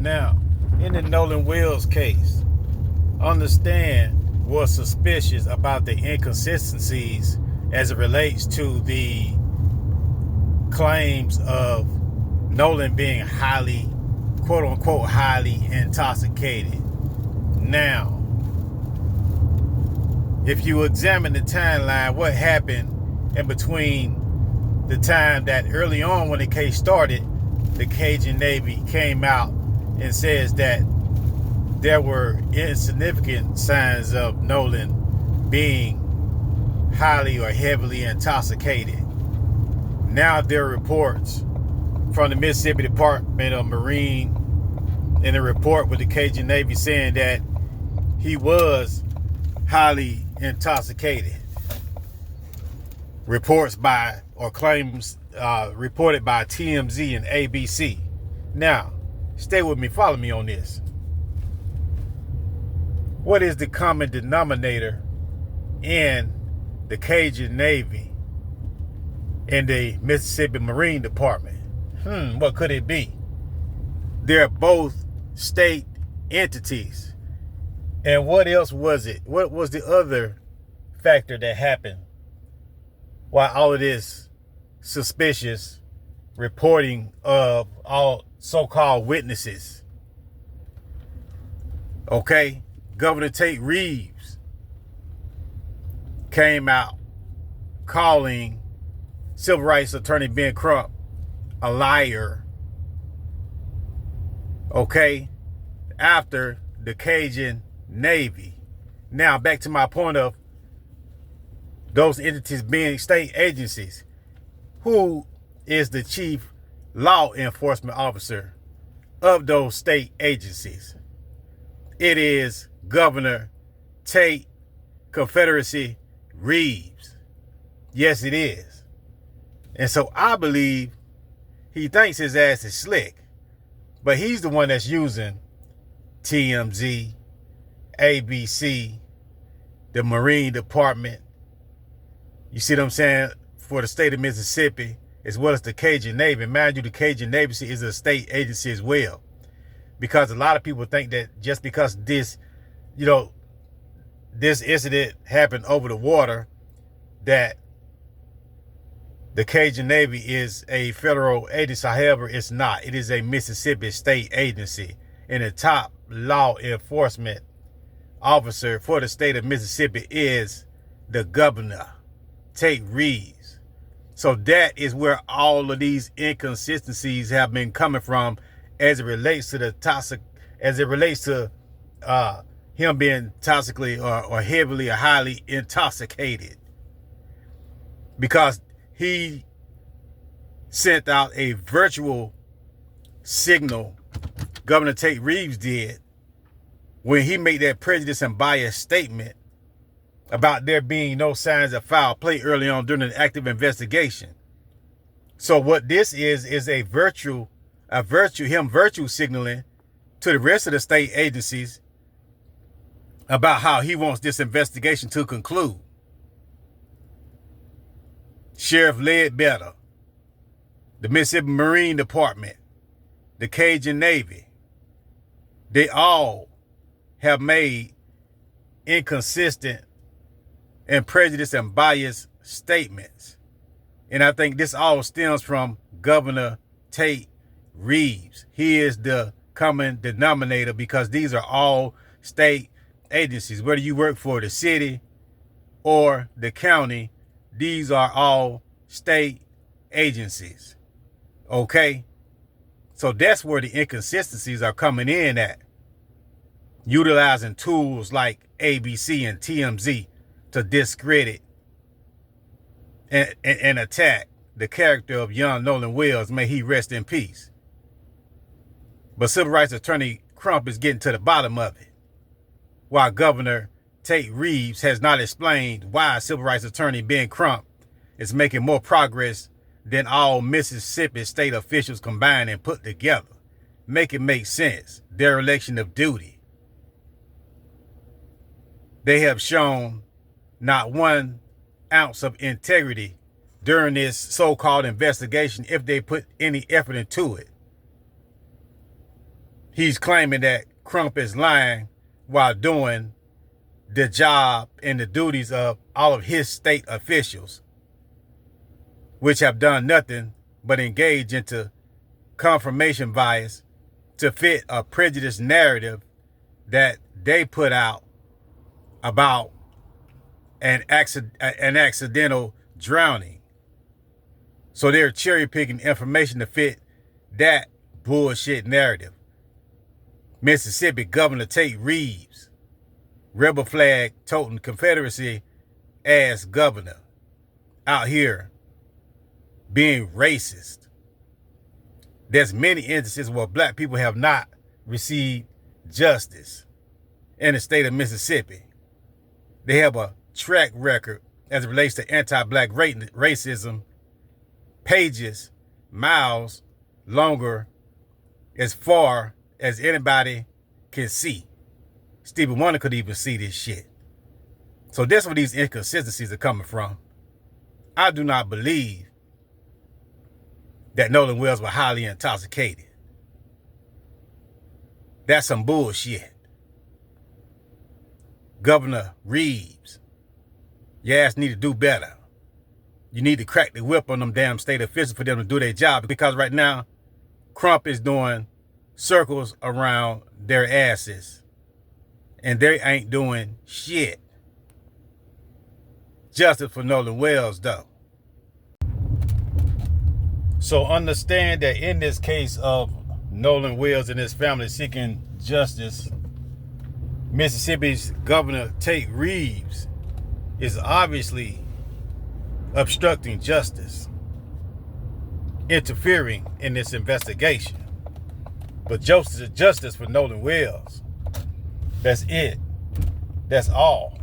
Now, in the Nolan Wills case, understand what's suspicious about the inconsistencies as it relates to the claims of Nolan being highly, quote unquote, highly intoxicated. Now, if you examine the timeline, what happened in between the time that early on when the case started, the Cajun Navy came out and says that there were insignificant signs of Nolan being highly or heavily intoxicated. Now there are reports from the Mississippi Department of Marine in a report with the Cajun Navy saying that he was highly intoxicated. Reports by or claims reported by TMZ and ABC. Now, stay with me, follow me on this. What is the common denominator in the Cajun Navy and the Mississippi Marine Department? What could it be? They're both state entities. And what else was it? What was the other factor that happened while all of this suspicious reporting of all so-called witnesses? Okay, Governor Tate Reeves came out calling Civil Rights Attorney Ben Crump a liar. Okay, after the Cajun Navy. Now back to my point of those entities being state agencies. Who is the chief law enforcement officer of those state agencies? It is Governor Tate Confederacy Reeves. Yes, it is. And so I believe he thinks his ass is slick, but he's the one that's using TMZ, ABC, the Marine Department. You see what I'm saying? For the state of Mississippi, as well as the Cajun Navy. Mind you, the Cajun Navy is a state agency as well. Because a lot of people think that just because this incident happened over the water, that the Cajun Navy is a federal agency. However, it's not. It is a Mississippi state agency. And the top law enforcement officer for the state of Mississippi is the Governor Tate Reeves. So that is where all of these inconsistencies have been coming from as it relates to him being toxically or heavily or highly intoxicated. Because he sent out a virtual signal, Governor Tate Reeves did, when he made that prejudice and bias statement about there being no signs of foul play early on during an active investigation. So what this is him virtue signaling to the rest of the state agencies about how he wants this investigation to conclude. Sheriff Ledbetter, the Mississippi Marine Department, the Cajun Navy, they all have made inconsistent and prejudiced and biased statements. And I think this all stems from Governor Tate Reeves. He is the common denominator because these are all state agencies. Whether you work for the city or the county, these are all state agencies. Okay? So that's where the inconsistencies are coming in at. Utilizing tools like ABC and TMZ to discredit and attack the character of young Nolan Wills. May he rest in peace. But Civil Rights Attorney Crump is getting to the bottom of it, while Governor Tate Reeves has not explained why Civil Rights Attorney Ben Crump is making more progress than all Mississippi state officials combined and put together. Make it make sense. Dereliction of duty. They have shown not 1 ounce of integrity during this so-called investigation if they put any effort into it. he's claiming that Crump is lying while doing the job and the duties of all of his state officials, which have done nothing but engage into confirmation bias to fit a prejudiced narrative that they put out about an accidental drowning. So they're cherry picking information to fit that bullshit narrative. Mississippi Governor Tate Reeves, rebel flag toting Confederacy ass governor, out here being racist. There's many instances where black people have not received justice in the state of Mississippi. They have a track record as it relates to anti-black racism, pages, miles longer, as far as anybody can see. Stevie Wonder could even see this shit. So that's where these inconsistencies are coming from. I do not believe that Nolan Wells was highly intoxicated. That's some bullshit. Governor Reeves, your ass need to do better. You need to crack the whip on them damn state officials for them to do their job, because right now, Crump is doing circles around their asses and they ain't doing shit. Justice for Nolan Wells, though. So understand that in this case of Nolan Wells and his family seeking justice, Mississippi's Governor Tate Reeves is obviously obstructing justice, interfering in this investigation. But justice for Nolan Wells. That's it. That's all.